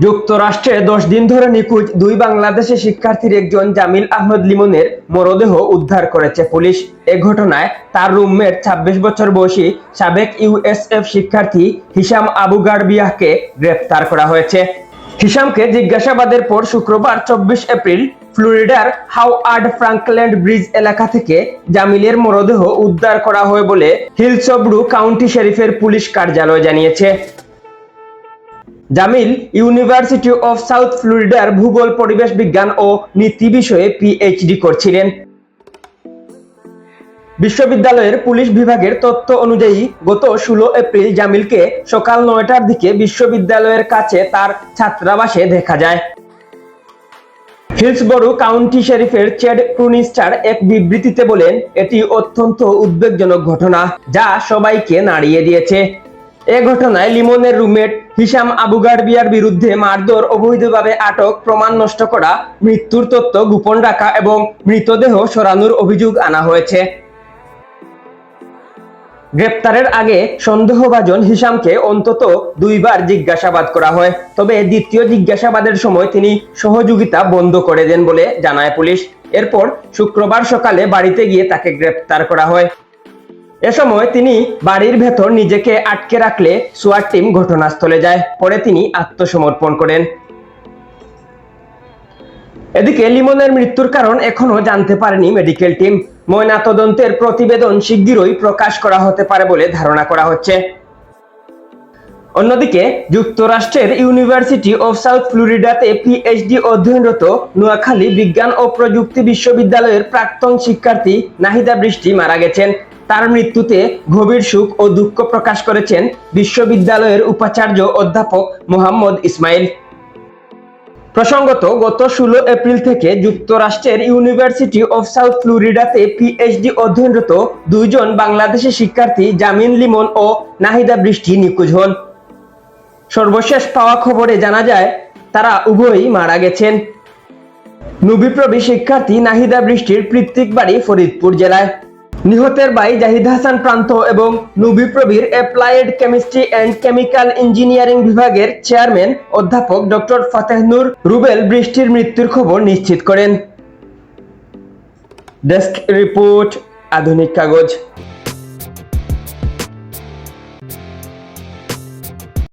যুক্তরাষ্ট্রে 10 দিন ধরে নিখোঁজ দুই বাংলাদেশি শিক্ষার্থীর একজন জামিল আহমেদ লিমনের মরদেহ উদ্ধার করেছে পুলিশ। এ ঘটনায় তার রুমমেট 26 বছর বয়সী সাবেক ইউএসএফ শিক্ষার্থী হিশাম আবু গারবিয়াহকে গ্রেফতার করা হয়েছে। হিশামকে জিজ্ঞাসাবাদের পর শুক্রবার 24 এপ্রিল ফ্লোরিডার হাওয়ার্ড ফ্রাঙ্কল্যান্ড ব্রিজ এলাকা থেকে জামিলের মরদেহ উদ্ধার করা হয় বলে হিলসব্রু কাউন্টি শেরিফের পুলিশ কার্যালয় জানিয়েছে। জামিল ইউনিভার্সিটি অফ সাউথ ফ্লোরিডার ভূগোল, পরিবেশ বিজ্ঞান ও নীতি বিষয়ে পিএইচডি করছিলেন। বিশ্ববিদ্যালয়ের পুলিশ বিভাগের তথ্য অনুযায়ী গত 16 এপ্রিল জামিলকে সকাল 9টার দিকে বিশ্ববিদ্যালয়ের কাছে তার ছাত্রাবাসে দেখা যায়। হিলসবরো কাউন্টি শেরিফের চেড ক্রুনিস্টার এক বিবৃতিতে বলেন, এটি অত্যন্ত উদ্বেগজনক ঘটনা যা সবাইকে নাড়িয়ে দিয়েছে। এ ঘটনায় লিমনের রুমমেট হিশাম আবু গারবিয়ার বিরুদ্ধে মারধর, অবৈধভাবে আটক, প্রমাণ নষ্ট করা, মৃত্যুর তথ্য গোপন রাখা এবং মৃতদেহ সরানোর অভিযোগ আনা হয়েছে। গ্রেপ্তারের আগে সন্দেহভাজন হিশামকে অন্তত 2 বার জিজ্ঞাসাবাদ করা হয়, তবে দ্বিতীয় জিজ্ঞাসাবাদের সময় তিনি সহযোগিতা বন্ধ করে দেন বলে জানায় পুলিশ। এরপর শুক্রবার সকালে বাড়িতে গিয়ে তাকে গ্রেপ্তার করা হয়। এ সময় তিনি বাড়ির ভেতর নিজেকে আটকে রাখলে সোয়াট টিম ঘটনাস্থলে যায়। পরে তিনি আত্মসমর্পণ করেন। এদিকে লিমনের মৃত্যুর কারণ এখনো জানতে পারেনি মেডিকেল টিম। ময়নাতদন্তের প্রতিবেদন শিগগিরই প্রকাশ করা হতে পারে বলে ধারণা করা হচ্ছে। অন্যদিকে যুক্তরাষ্ট্রের ইউনিভার্সিটি অফ সাউথ ফ্লোরিডাতে পিএইচডি অধ্যয়নরত নোয়াখালী বিজ্ঞান ও প্রযুক্তি বিশ্ববিদ্যালয়ের প্রাক্তন শিক্ষার্থী নাহিদা বৃষ্টি মারা গেছেন। তার মৃত্যুতে গভীর শোক ও দুঃখ প্রকাশ করেছেন বিশ্ববিদ্যালয়ের উপাচার্য অধ্যাপক মোহাম্মদ ইসমাইল। প্রসঙ্গত, গত 16 এপ্রিল থেকে যুক্তরাষ্ট্রের ইউনিভার্সিটি অফ সাউথ ফ্লোরিডাতে পিএইচডি অধ্যয়নরত 2 জন বাংলাদেশি শিক্ষার্থী জামিল লিমন ও নাহিদা বৃষ্টি নিখোঁজ হন। সর্বশেষ পাওয়া খবরে জানা যায় তারা উভয়ই মারা গেছেন। নুবিপ্রবি শিক্ষার্থী নাহিদা বৃষ্টির পৈতৃক বাড়ি ফরিদপুর জেলায়। নিহতের ভাই জাহিদ হাসান প্রান্ত এবং নুবিপ্রবির applied chemistry and chemical engineering বিভাগের চেয়ারম্যান অধ্যাপক ডক্টর ফতেহনুর রুবেল বৃষ্টির মৃত্যুর খবর নিশ্চিত করেন। ডেস্ক রিপোর্ট, আধুনিক কাগজ।